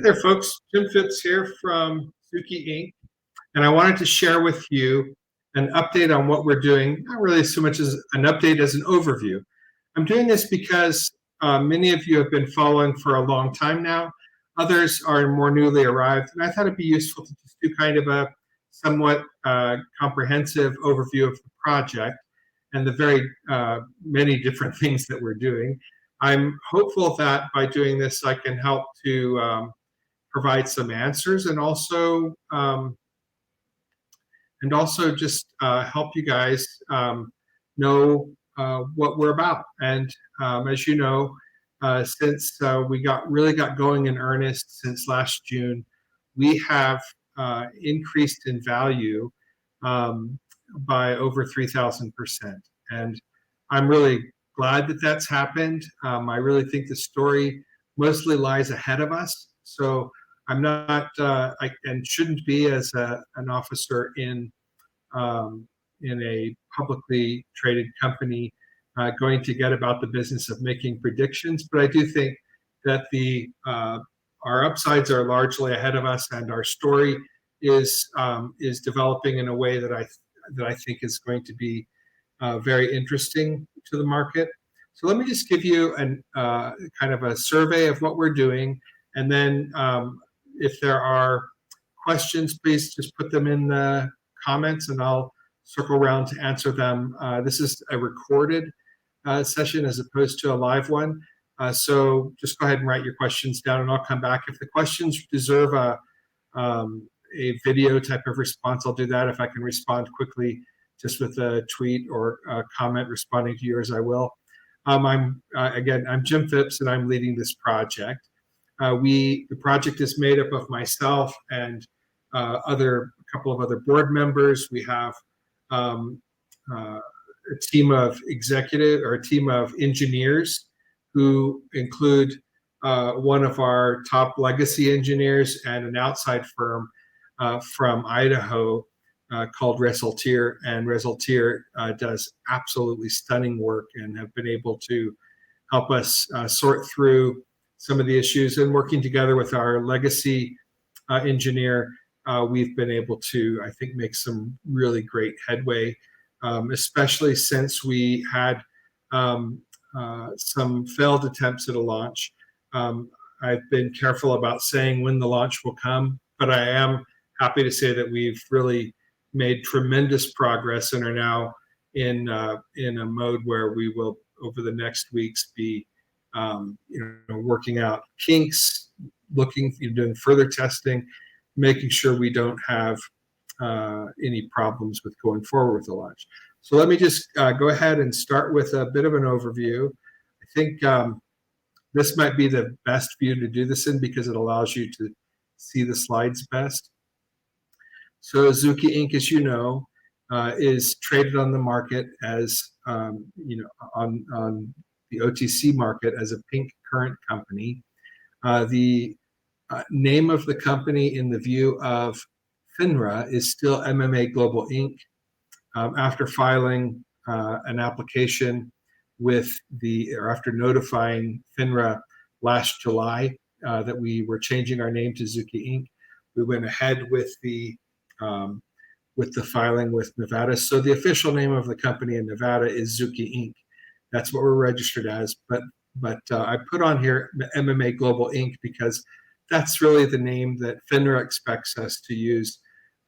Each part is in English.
there, folks. Jim Phipps here from Zuki Inc. And I wanted to share with you an update on what we're doing, not really so much as an update as an overview. I'm doing this because many of you have been following for a long time now. Others are more newly arrived. And I thought it'd be useful to just do kind of a somewhat comprehensive overview of the project and the very many different things that we're doing. I'm hopeful that by doing this, I can help to provide some answers and also just help you guys know what we're about. And as you know, since we really got going in earnest since last June, we have increased in value by over 3,000%. And I'm really glad that that's happened. I really think the story mostly lies ahead of us. So I'm not, and shouldn't be as an officer in a publicly traded company going to get about the business of making predictions. But I do think that our upsides are largely ahead of us, and our story is developing in a way that I think is going to be very interesting to the market. So let me just give you kind of a survey of what we're doing, and then if there are questions, please just put them in the comments, and I'll circle around to answer them. This is a recorded session as opposed to a live one, so just go ahead and write your questions down, and I'll come back. If the questions deserve a video type of response, I'll do that. If I can respond quickly just with a tweet or a comment responding to yours, I will. I'm Jim Phipps, and I'm leading this project. The project is made up of myself and a couple of other board members. We have a team of engineers who include one of our top legacy engineers and an outside firm from Idaho called Resultier, and Resultier does absolutely stunning work and have been able to help us sort through some of the issues. And working together with our legacy engineer, we've been able to, I think, make some really great headway, especially since we had some failed attempts at a launch. I've been careful about saying when the launch will come, but I am happy to say that we've really made tremendous progress and are now in a mode where we will, over the next weeks, be working out kinks, doing further testing, making sure we don't have any problems with going forward with the launch. So let me just go ahead and start with a bit of an overview. I think this might be the best view to do this in because it allows you to see the slides best. So Zuki Inc., as you know, is traded on the market as, on the OTC market as a pink current company. The name of the company in the view of FINRA is still MMA Global Inc. After filing an application after notifying FINRA last July that we were changing our name to Zuki Inc., we went ahead with the filing with Nevada. So the official name of the company in Nevada is Zuki Inc. That's what we're registered as. But I put on here MMA Global Inc. because that's really the name that FINRA expects us to use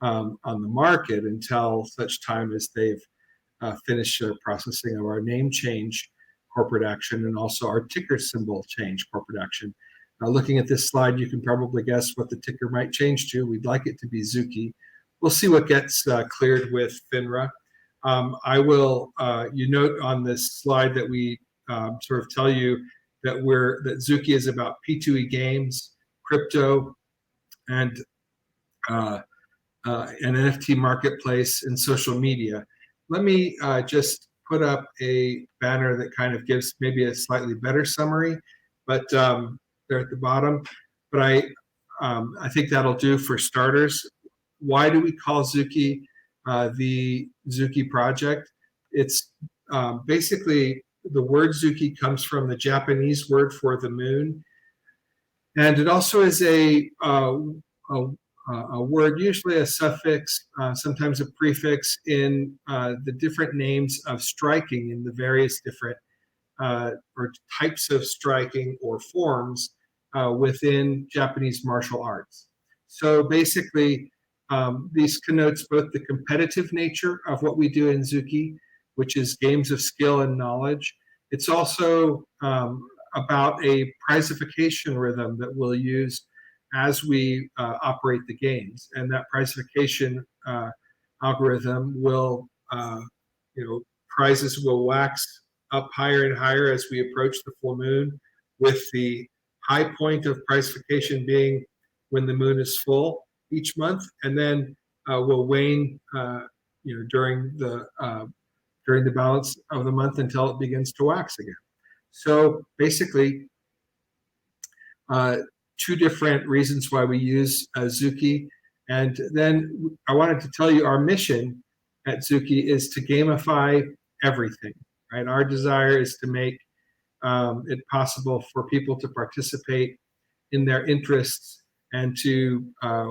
on the market until such time as they've finished their processing of our name change corporate action and also our ticker symbol change corporate action. Now, looking at this slide, you can probably guess what the ticker might change to. We'd like it to be Zuki. We'll see what gets cleared with FINRA. I will, you note on this slide that we sort of tell you that Zuki is about P2E games, crypto, and an NFT marketplace and social media. Let me just put up a banner that kind of gives maybe a slightly better summary, but they're at the bottom. But I think that'll do for starters. Why do we call Zuki the Zuki project? It's basically the word Zuki comes from the Japanese word for the moon. And it also is a word, usually a suffix, sometimes a prefix in the different names of striking in the various different or types of striking or forms within Japanese martial arts. So basically, these connotes both the competitive nature of what we do in Zuki, which is games of skill and knowledge. It's also about a prizeification rhythm that we'll use as we operate the games. And that prizeification algorithm will, prizes will wax up higher and higher as we approach the full moon, with the high point of prizeification being when the moon is full each month, and then will wane, during the balance of the month until it begins to wax again. So basically, two different reasons why we use Zuki. And then I wanted to tell you our mission at Zuki is to gamify everything, right? Our desire is to make it possible for people to participate in their interests and to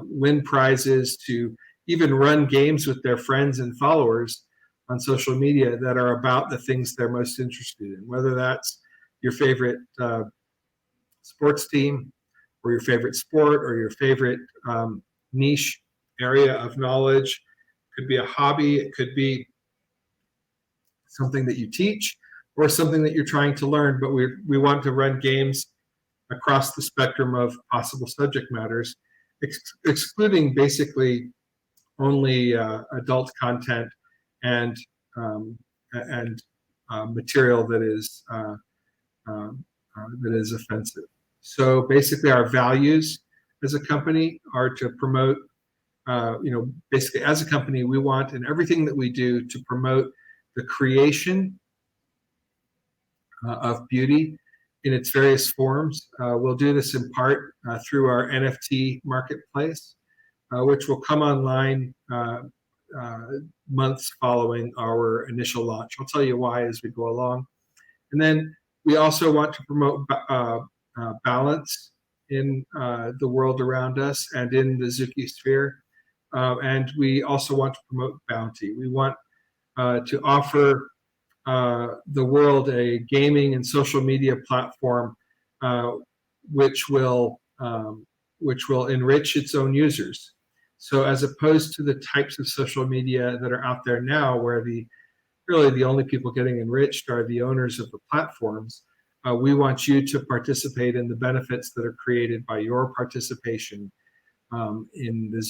win prizes, to even run games with their friends and followers on social media that are about the things they're most interested in, whether that's your favorite sports team or your favorite sport or your favorite niche area of knowledge. It could be a hobby, it could be something that you teach or something that you're trying to learn, but we want to run games across the spectrum of possible subject matters, excluding basically only adult content and material that is offensive. So basically, our values as a company are to promote. Basically, as a company, we want in everything that we do to promote the creation of beauty in its various forms. We'll do this in part through our NFT marketplace, which will come online months following our initial launch. I'll tell you why as we go along. And then we also want to promote balance in the world around us and in the Zuki sphere. And we also want to promote bounty. We want to offer the world a gaming and social media platform which will enrich its own users. So as opposed to the types of social media that are out there now, where really the only people getting enriched are the owners of the platforms, we want you to participate in the benefits that are created by your participation on the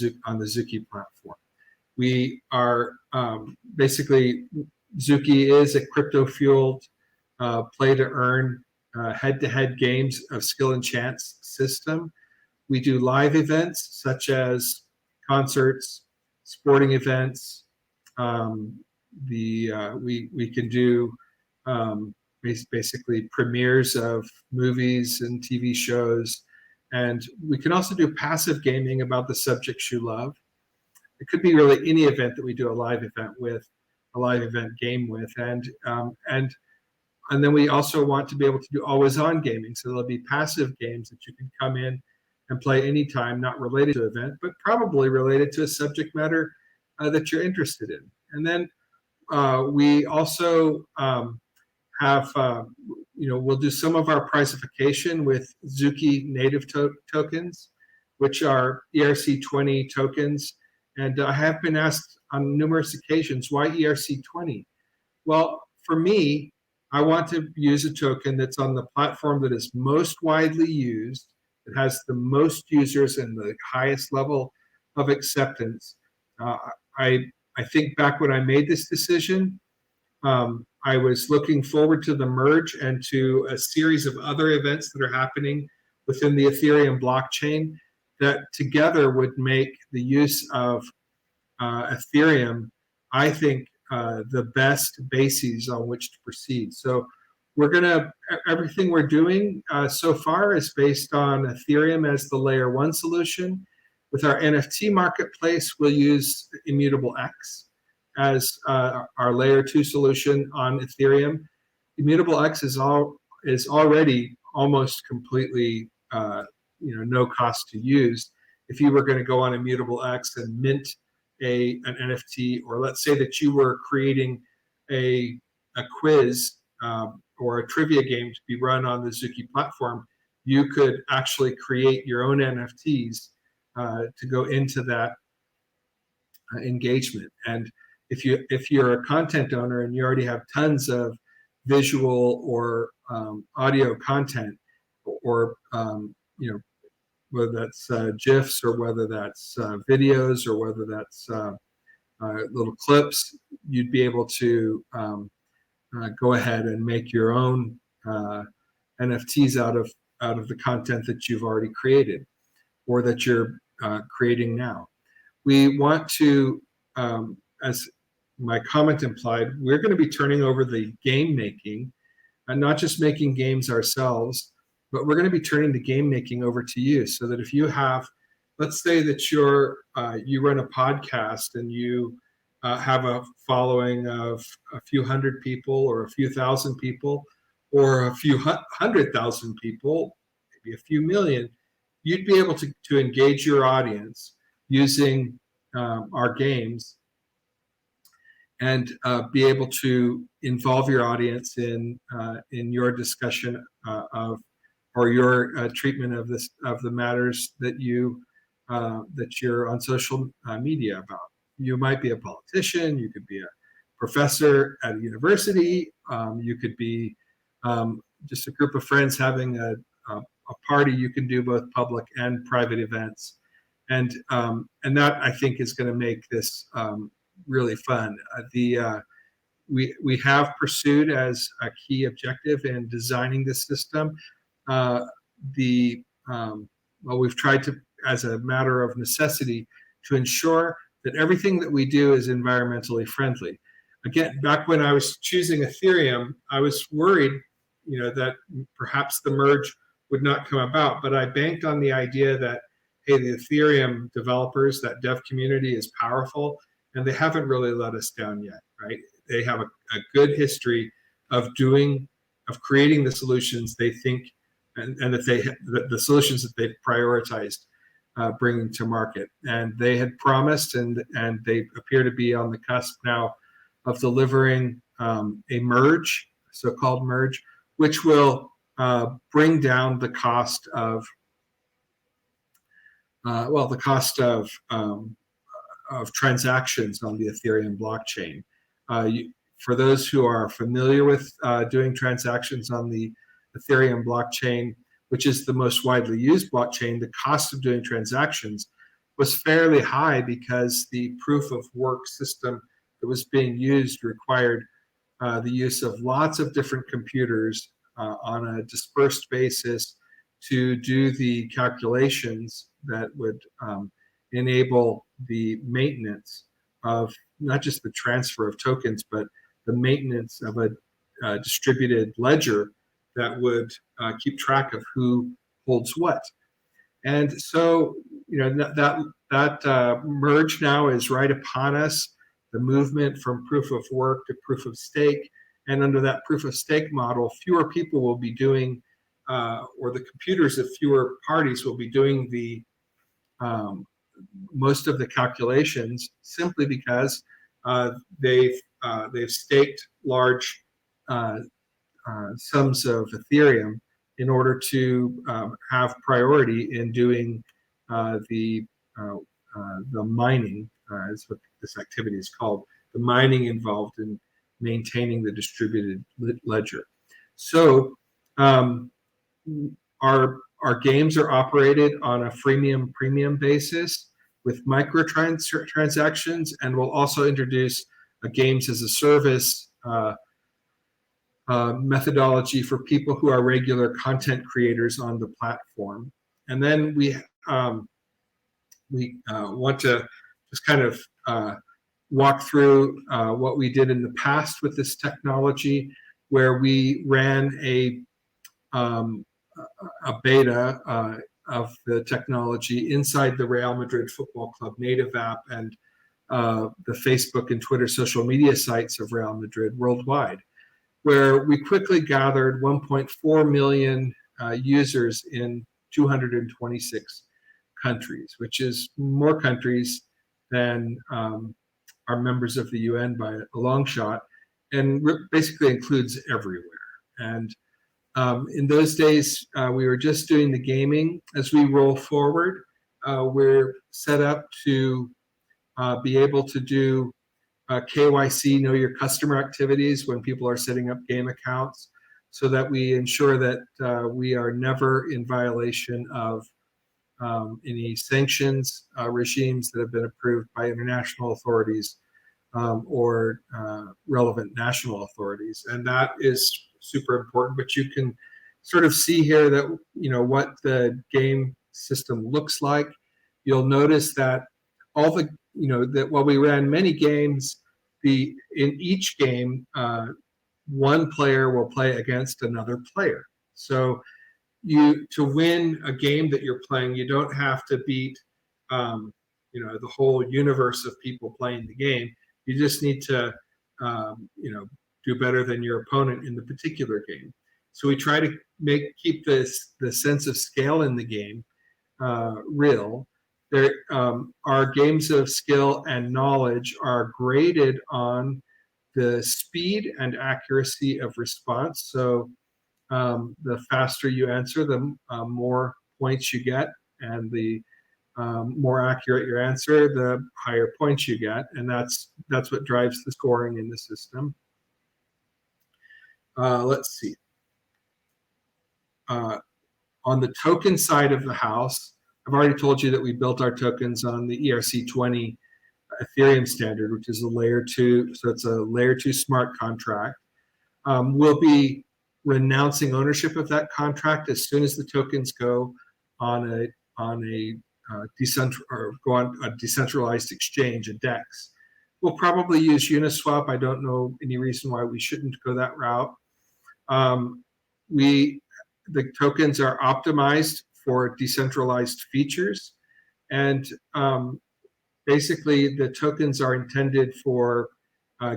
Zuki platform. We are basically, Zuki is a crypto-fueled play-to-earn head-to-head games of skill and chance system. We do live events such as concerts, sporting events. We can do basically premieres of movies and TV shows, and we can also do passive gaming about the subjects you love. It could be really any event that we do a live event game with, and then we also want to be able to do always-on gaming. So there'll be passive games that you can come in and play anytime, not related to the event, but probably related to a subject matter that you're interested in. And then we also have, we'll do some of our prizeification with Zuki native tokens, which are ERC20 tokens. And I have been asked on numerous occasions, why ERC20? Well, for me, I want to use a token that's on the platform that is most widely used, that has the most users and the highest level of acceptance. I think back when I made this decision, I was looking forward to the merge and to a series of other events that are happening within the Ethereum blockchain that together would make the use of Ethereum, I think, the best bases on which to proceed. So everything we're doing so far is based on Ethereum as the layer 1 solution. With our NFT marketplace, we'll use Immutable X as our layer 2 solution on Ethereum. Immutable X is already almost completely no cost to use. If you were going to go on Immutable X and mint an NFT, or let's say that you were creating a quiz or a trivia game to be run on the Zuki platform, you could actually create your own NFTs to go into that engagement. And if you're a content owner and you already have tons of visual or audio content, or whether that's GIFs, or whether that's videos, or whether that's little clips, you'd be able to go ahead and make your own NFTs out of the content that you've already created or that you're creating now. We want to, as my comment implied, we're going to be turning over the game making, and not just making games ourselves, but we're going to be turning the game making over to you, so that if you have, let's say that you run a podcast and you have a following of a few hundred people, or a few thousand people, or a few 100,000 people, maybe a few million, you'd be able to engage your audience using our games, and be able to involve your audience in your discussion or your treatment of the matters that you're on social media about. You might be a politician, you could be a professor at a university, you could be just a group of friends having a party. You can do both public and private events, and that, I think, is going to make this really fun. We have pursued as a key objective in designing this system we've tried to, as a matter of necessity, to ensure that everything that we do is environmentally friendly. Again, back when I was choosing Ethereum, I was worried, that perhaps the merge would not come about, but I banked on the idea that, hey, the Ethereum developers, that dev community is powerful, and they haven't really let us down yet, right? They have a good history of creating the solutions they think, and that the solutions that they've prioritized bringing to market. And they had promised, and they appear to be on the cusp now of delivering a merge, so-called merge, which will bring down the cost of transactions on the Ethereum blockchain. For those who are familiar with doing transactions on the Ethereum blockchain, which is the most widely used blockchain, the cost of doing transactions was fairly high because the proof of work system that was being used required the use of lots of different computers on a dispersed basis to do the calculations that would enable the maintenance of not just the transfer of tokens, but the maintenance of a distributed ledger that would keep track of who holds what. And so, that merge now is right upon us. The movement from proof of work to proof of stake, and under that proof of stake model, fewer people will be doing, or the computers of fewer parties will be doing the most of the calculations, simply because they've staked large sums of Ethereum in order to have priority in doing the mining, is what this activity is called, the mining involved in maintaining the distributed ledger. So our games are operated on a freemium premium basis with microtransactions, and we'll also introduce a games as a service methodology for people who are regular content creators on the platform. And then we want to just kind of walk through what we did in the past with this technology, where we ran a beta of the technology inside the Real Madrid Football Club native app and the Facebook and Twitter social media sites of Real Madrid worldwide, where we quickly gathered 1.4 million users in 226 countries, which is more countries than are members of the UN by a long shot, and basically includes everywhere. And in those days, we were just doing the gaming. As we roll forward, we're set up to be able to do KYC, know your customer activities, when people are setting up game accounts, so that we ensure that we are never in violation of any sanctions regimes that have been approved by international authorities or relevant national authorities. And that is super important. But you can sort of see here that, what the game system looks like. You'll notice that all the, that while we ran many games, in each game, one player will play against another player. So to win a game that you're playing, you don't have to beat the whole universe of people playing the game. You just need to do better than your opponent in the particular game. So we try to keep the sense of scale in the game real. There our games of skill and knowledge are graded on the speed and accuracy of response. So the faster you answer, the more points you get, and the more accurate your answer, the higher points you get, and that's what drives the scoring in the system. Let's see. On the token side of the house, I've already told you that we built our tokens on the ERC20 Ethereum standard, which is a layer 2, so it's a layer 2 smart contract. We'll be renouncing ownership of that contract as soon as the tokens go on a decentralized exchange, a DEX. We'll probably use Uniswap. I don't know any reason why we shouldn't go that route. The tokens are optimized for decentralized features, and basically the tokens are intended for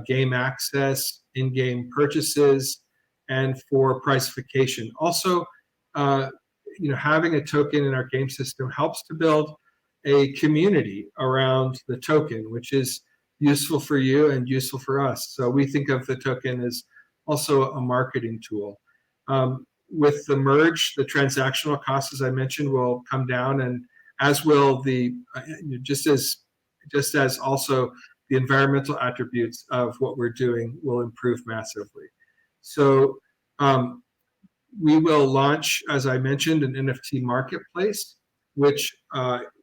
game access, in-game purchases, and for priceification. Also, having a token in our game system helps to build a community around the token, which is useful for you and useful for us. So we think of the token as also a marketing tool. With the merge, the transactional costs, as I mentioned, will come down, and as will the just as also the environmental attributes of what we're doing will improve massively. So we will launch, as I mentioned, an NFT marketplace, which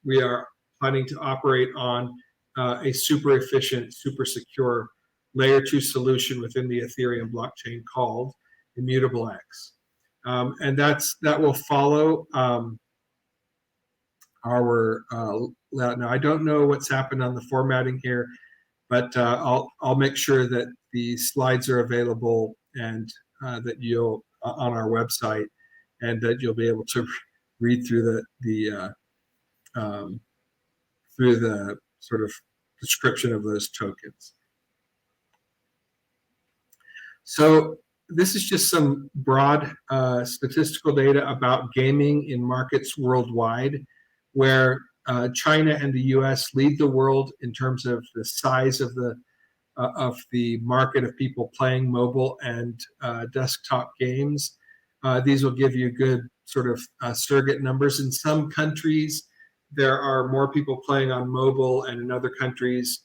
we are planning to operate on a super efficient, super secure layer 2 solution within the Ethereum blockchain called Immutable X. And that will follow our now I don't know what's happened on the formatting here, but I'll make sure that the slides are available and that you'll on our website, and that you'll be able to read through the sort of description of those tokens. So this is just some broad statistical data about gaming in markets worldwide, where China and the US lead the world in terms of the size of the market of people playing mobile and desktop games. These will give you good sort of surrogate numbers. In some countries, there are more people playing on mobile, and in other countries,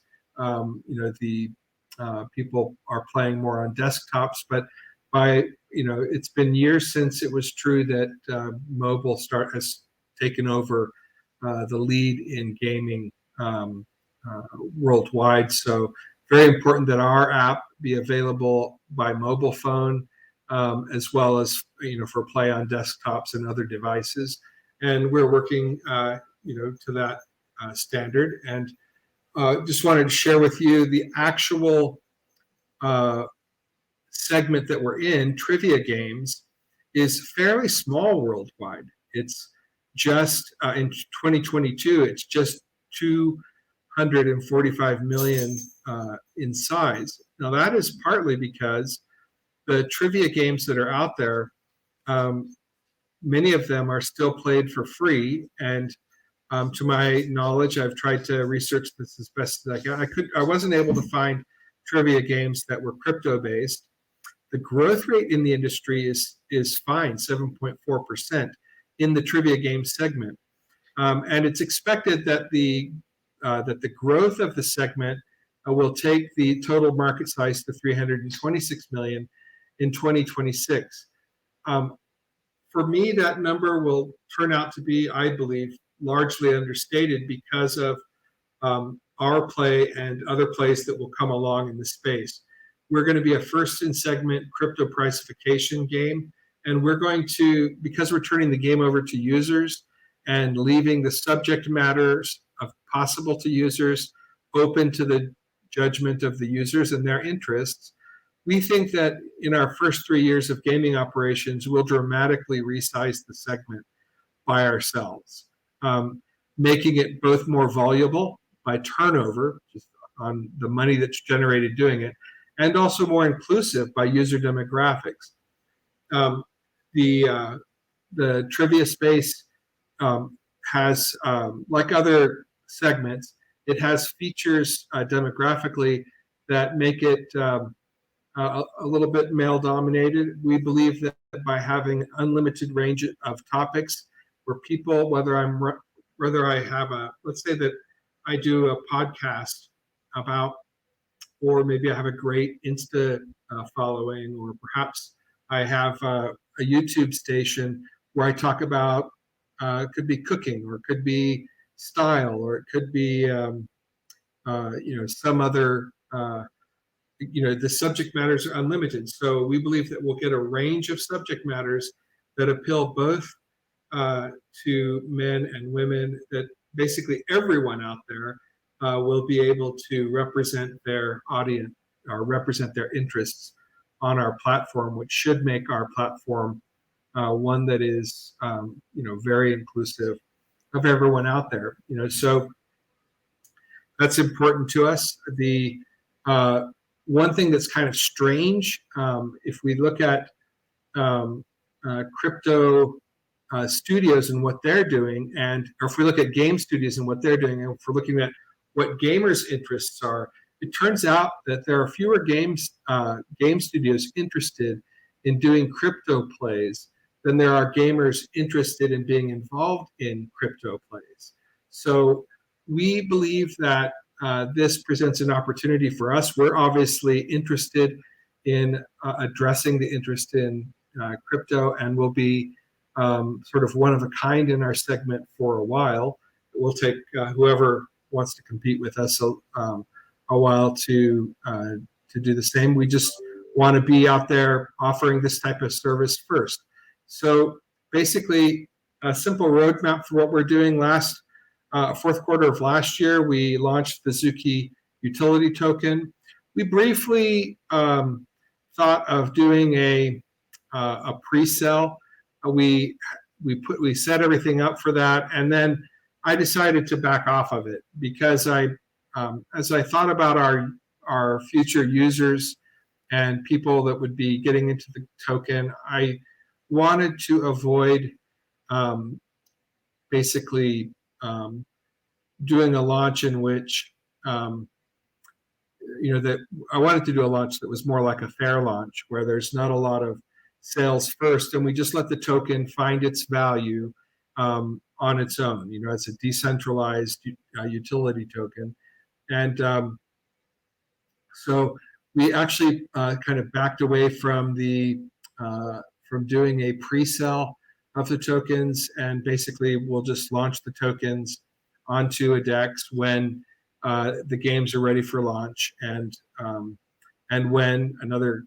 people are playing more on desktops. But it's been years since it was true that mobile has taken over the lead in gaming worldwide. So very important that our app be available by mobile phone, as well as for play on desktops and other devices. And we're working to that standard. And just wanted to share with you the actual segment that we're in. Trivia games is fairly small worldwide. It's just in 2022, it's just 245 million in size. Now that is partly because the trivia games that are out there many of them are still played for free. And to my knowledge, I've tried to research this as best as I can. I wasn't able to find trivia games that were crypto based. The growth rate in the industry is fine, 7.4% in the trivia game segment, and it's expected that the growth of the segment will take the total market size to 326 million in 2026. For me, that number will turn out to be, I believe, largely understated because of our play and other plays that will come along in the space. We're going to be a first in segment crypto priceification game. And we're going to, because we're turning the game over to users and leaving the subject matters of possible to users open to the judgment of the users and their interests, we think that in our first 3 years of gaming operations, we'll dramatically resize the segment by ourselves, making it both more valuable by turnover, just on the money that's generated doing it, and also more inclusive by user demographics. The trivia space has, like other segments, it has features demographically that make it a little bit male dominated. We believe that by having unlimited range of topics where people, whether I have let's say that I do a podcast about, or maybe I have a great Insta following, or perhaps I have a YouTube station where I talk about, it could be cooking, or it could be style, or it could be, some other, the subject matters are unlimited. So we believe that we'll get a range of subject matters that appeal both to men and women, that basically everyone out there will be able to represent their audience or represent their interests on our platform, which should make our platform one that is, very inclusive of everyone out there. So that's important to us. The one thing that's kind of strange, if we look at crypto studios and what they're doing, or if we look at game studios and what they're doing, and if we're looking at what gamers' interests are, it turns out that there are fewer game studios interested in doing crypto plays than there are gamers interested in being involved in crypto plays. So we believe that this presents an opportunity for us. We're obviously interested in addressing the interest in crypto, and will be sort of one of a kind in our segment for a while. We'll take whoever wants to compete with us a while to do the same. We just want to be out there offering this type of service first. So basically, a simple roadmap for what we're doing. Fourth quarter of last year, we launched the Zuki utility token. We briefly thought of doing a pre-sale. We set everything up for that, and then I decided to back off of it because as I thought about our future users and people that would be getting into the token, I wanted to avoid basically doing a launch in which that I wanted to do a launch that was more like a fair launch, where there's not a lot of sales first, and we just let the token find its value on its own. It's a decentralized utility token, and so we actually kind of backed away from from doing a pre-sale of the tokens, and basically we'll just launch the tokens onto a DEX when the games are ready for launch, and when another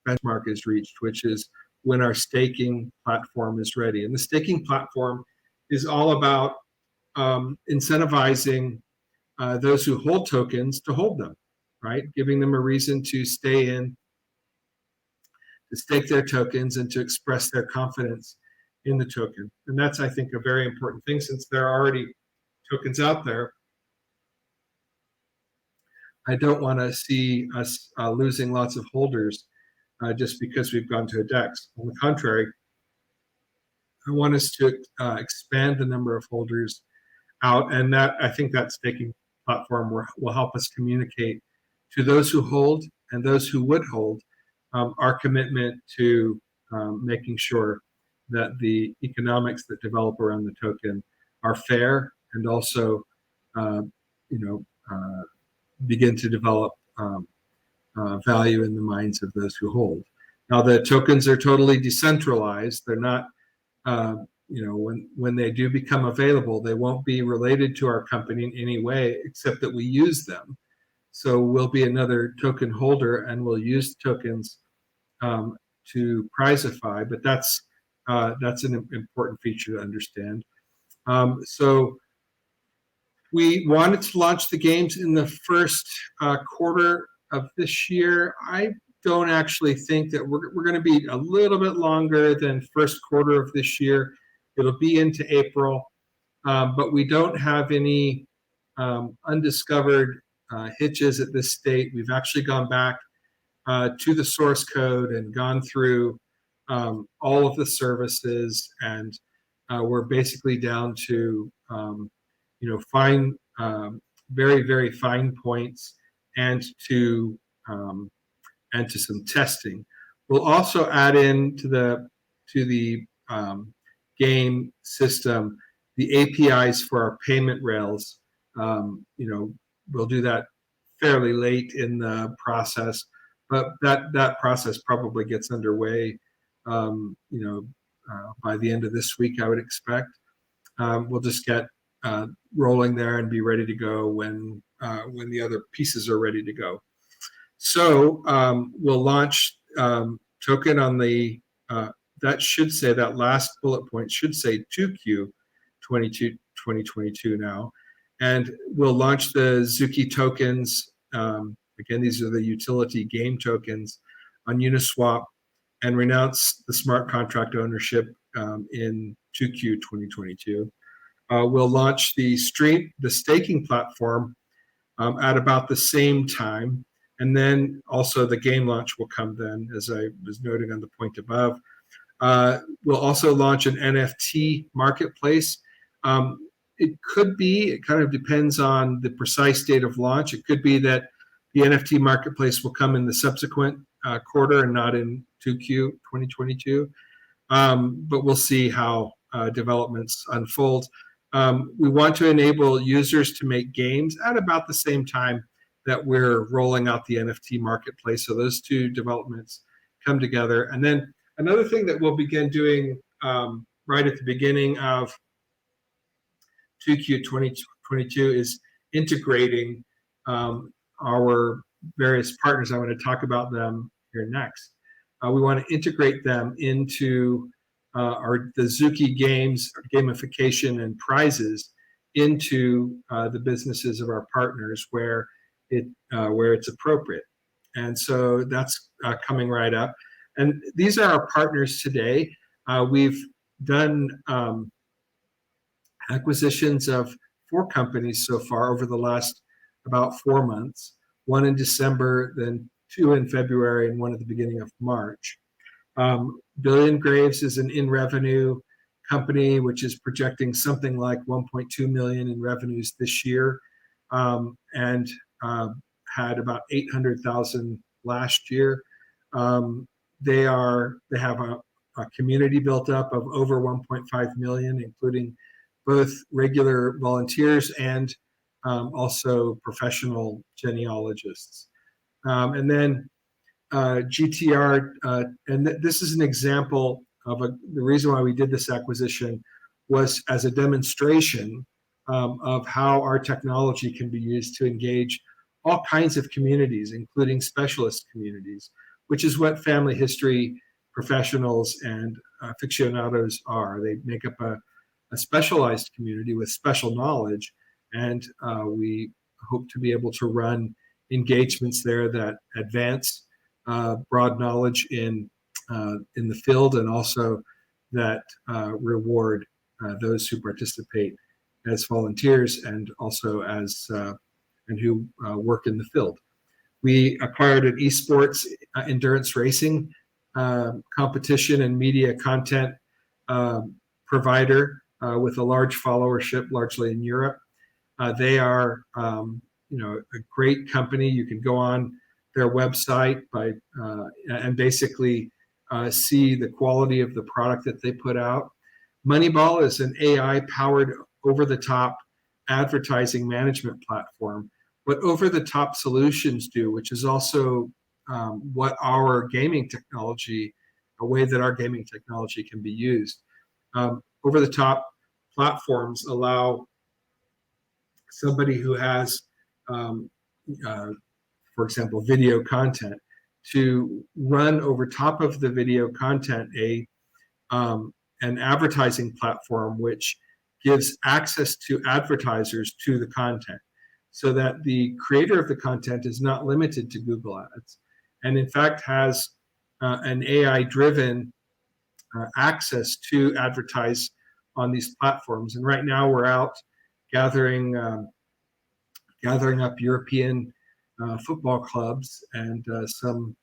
benchmark is reached, which is when our staking platform is ready. And the staking platform is all about incentivizing those who hold tokens to hold them, right? Giving them a reason to stay in, to stake their tokens, and to express their confidence in the token. And that's, I think, a very important thing, since there are already tokens out there. I don't want to see us losing lots of holders just because we've gone to a DEX. On the contrary, I want us to expand the number of holders out, and that I think that staking platform will help us communicate to those who hold and those who would hold our commitment to making sure that the economics that develop around the token are fair and also, begin to develop value in the minds of those who hold. Now, the tokens are totally decentralized. They're not, when they do become available, they won't be related to our company in any way except that we use them. So we'll be another token holder, and we'll use tokens to prizify. But that's an important feature to understand. So we wanted to launch the games in the first quarter of this year. I don't actually think that we're going to be a little bit longer than first quarter of this year. It'll be into April, but we don't have any undiscovered hitches at this state. We've actually gone back to the source code and gone through all of the services, and we're basically down to fine, very, very fine points, and to some testing. We'll also add in to the game system the APIs for our payment rails. We'll do that fairly late in the process, but that process probably gets underway by the end of this week, I would expect. We'll just get rolling there and be ready to go when the other pieces are ready to go. So we'll launch token on the that should say, that last bullet point should say 2Q 2022 now, and we'll launch the Zuki tokens. Again, these are the utility game tokens on Uniswap, and renounce the smart contract ownership in 2Q 2022. We'll launch the staking platform at about the same time, and then also the game launch will come then, as I was noting on the point above. We'll also launch an NFT marketplace. It kind of depends on the precise date of launch. It could be that the NFT marketplace will come in the subsequent quarter and not in 2Q 2022. But we'll see how developments unfold. We want to enable users to make games at about the same time that we're rolling out the NFT marketplace. So those two developments come together. And then another thing that we'll begin doing right at the beginning of 2Q 2022 is integrating our various partners. I'm going to talk about them here next. We want to integrate them into the Zuki games, gamification, and prizes into the businesses of our partners where it's appropriate. And so that's coming right up. And these are our partners today. We've done acquisitions of 4 companies so far over the last about 4 months, 1 in December, then 2 in February, and 1 at the beginning of March. Billion Graves is an in-revenue company which is projecting something like 1.2 million in revenues this year, and had about 800,000 last year. They have a community built up of over 1.5 million, including both regular volunteers and also professional genealogists. And then GTR, and this is an example of the reason why we did this acquisition was as a demonstration of how our technology can be used to engage all kinds of communities, including specialist communities, which is what family history professionals and aficionados are. They make up a specialized community with special knowledge, and we hope to be able to run engagements there that advance broad knowledge in the field, and also that reward those who participate as volunteers and also as and who work in the field. We acquired an esports endurance racing competition and media content provider with a large followership, largely in Europe. They are, a great company. You can go on their website and basically see the quality of the product that they put out. Moneyball is an AI-powered, over-the-top advertising management platform. What over-the-top solutions do, which is also what our gaming technology, a way that our gaming technology can be used. Over-the-top platforms allow somebody who has, for example, video content, to run over top of the video content an advertising platform which gives access to advertisers to the content, so that the creator of the content is not limited to Google Ads, and in fact has an AI-driven access to advertise on these platforms. And right now we're out gathering up European football clubs and some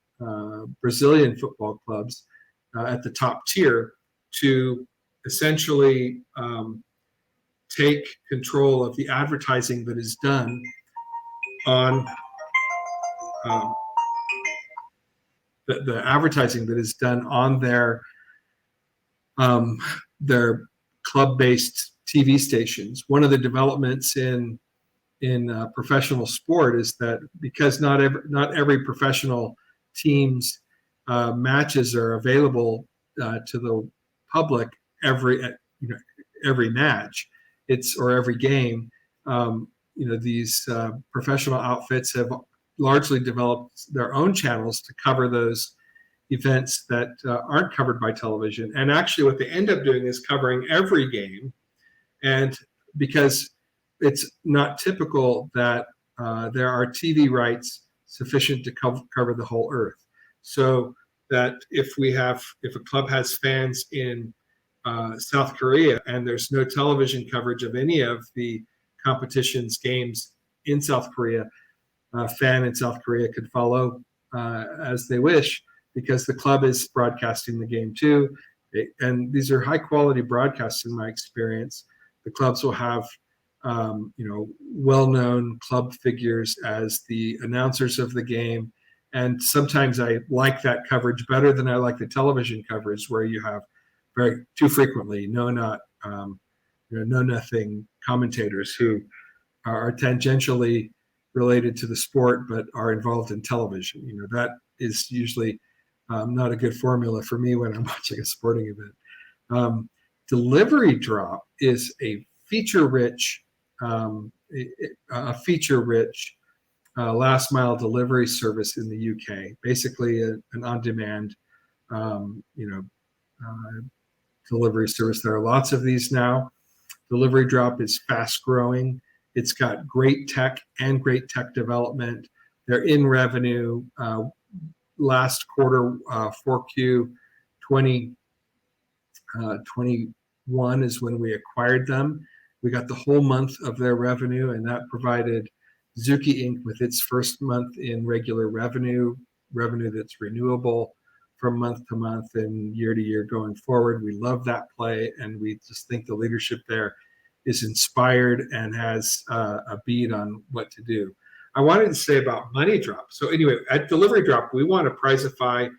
Brazilian football clubs at the top tier to essentially take control of the advertising that is done on the advertising that is done on their club-based TV stations. One of the developments in professional sport is that because not every professional team's matches are available to the public every match, or every game. These professional outfits have largely developed their own channels to cover those events that aren't covered by television. And actually what they end up doing is covering every game. And because it's not typical that there are TV rights sufficient to cover the whole earth. So that if a club has fans in South Korea and there's no television coverage of any of the competition's games in South Korea, a fan in South Korea could follow as they wish, because the club is broadcasting the game too. And these are high quality broadcasts in my experience. The clubs will have well-known club figures as the announcers of the game. And sometimes I like that coverage better than I like the television coverage, where you have too frequently know-nothing commentators who are tangentially related to the sport but are involved in television. That is usually not a good formula for me when I'm watching a sporting event. Delivery Drop is a feature-rich last mile delivery service in the UK. Basically, an on-demand, delivery service. There are lots of these now. Delivery Drop is fast growing. It's got great tech and great tech development. They're in revenue. Last quarter, 4Q 2021 is when we acquired them. We got the whole month of their revenue, and that provided Zuki Inc. with its first month in regular revenue that's renewable from month to month and year to year going forward. We love that play, and we just think the leadership there is inspired and has a beat on what to do. I wanted to say about Money Drop. So anyway, at Delivery Drop, we want to prizify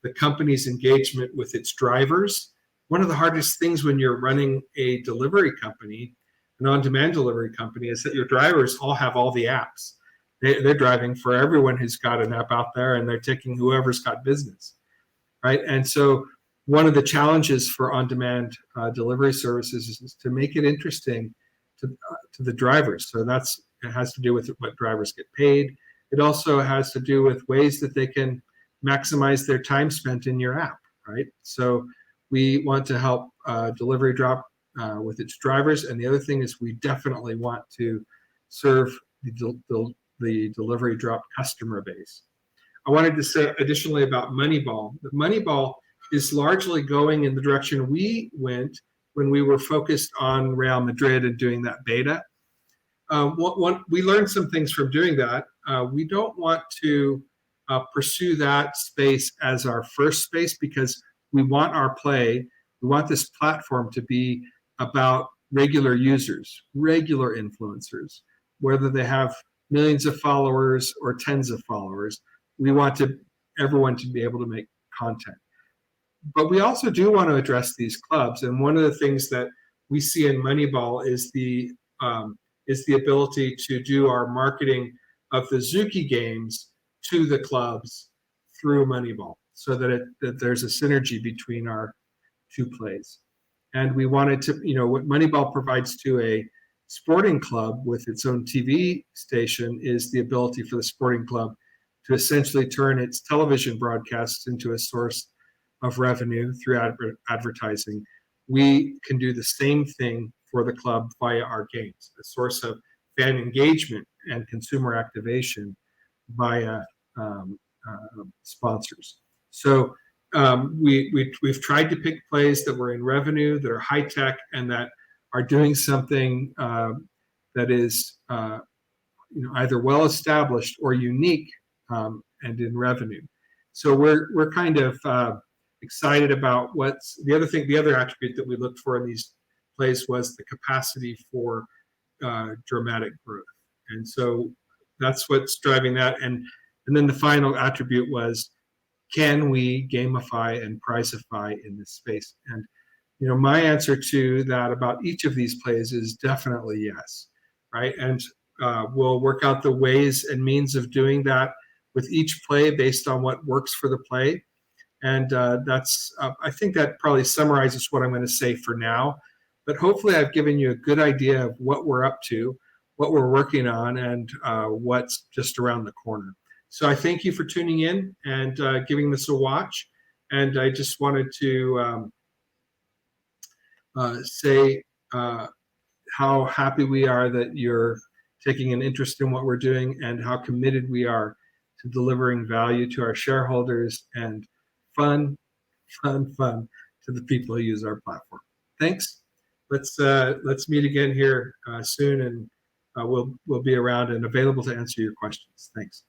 the company's engagement with its drivers. One of the hardest things when you're running a delivery company, an on-demand delivery company, is that your drivers all have all the apps. They're driving for everyone who's got an app out there, and they're taking whoever's got business, right? And so one of the challenges for on-demand delivery services is to make it interesting to the drivers. So it has to do with what drivers get paid. It also has to do with ways that they can maximize their time spent in your app, right? So we want to help Delivery Drop with its drivers. And the other thing is we definitely want to serve the Delivery Drop customer base. I wanted to say additionally about Moneyball. Moneyball is largely going in the direction we went when we were focused on Real Madrid and doing that beta. We learned some things from doing that. we don't want to pursue that space as our first space, because we want we want this platform to be about regular users, regular influencers, whether they have millions of followers or tens of followers. We want everyone to be able to make content. But we also do want to address these clubs. And one of the things that we see in Moneyball is the ability to do our marketing of the Zuki games to the clubs through Moneyball, so that there's a synergy between our two plays. And we wanted to, what Moneyball provides to a sporting club with its own TV station is the ability for the sporting club to essentially turn its television broadcasts into a source of revenue through advertising. We can do the same thing for the club via our games, a source of fan engagement and consumer activation via sponsors. So we've tried to pick plays that were in revenue, that are high tech, and that are doing something that is either well established or unique and in revenue. So we're kind of excited about what's the other attribute that we looked for in these plays was the capacity for dramatic growth. And so that's what's driving that. And then the final attribute was, can we gamify and prizify in this space? And my answer to that about each of these plays is definitely yes, right? And we'll work out the ways and means of doing that with each play based on what works for the play. And I think that probably summarizes what I'm going to say for now. But hopefully I've given you a good idea of what we're up to, what we're working on, and what's just around the corner. So I thank you for tuning in and giving this a watch. And I just wanted to say how happy we are that you're taking an interest in what we're doing, and how committed we are to delivering value to our shareholders and fun to the people who use our platform. Thanks. Let's meet again here soon, and we'll be around and available to answer your questions. Thanks.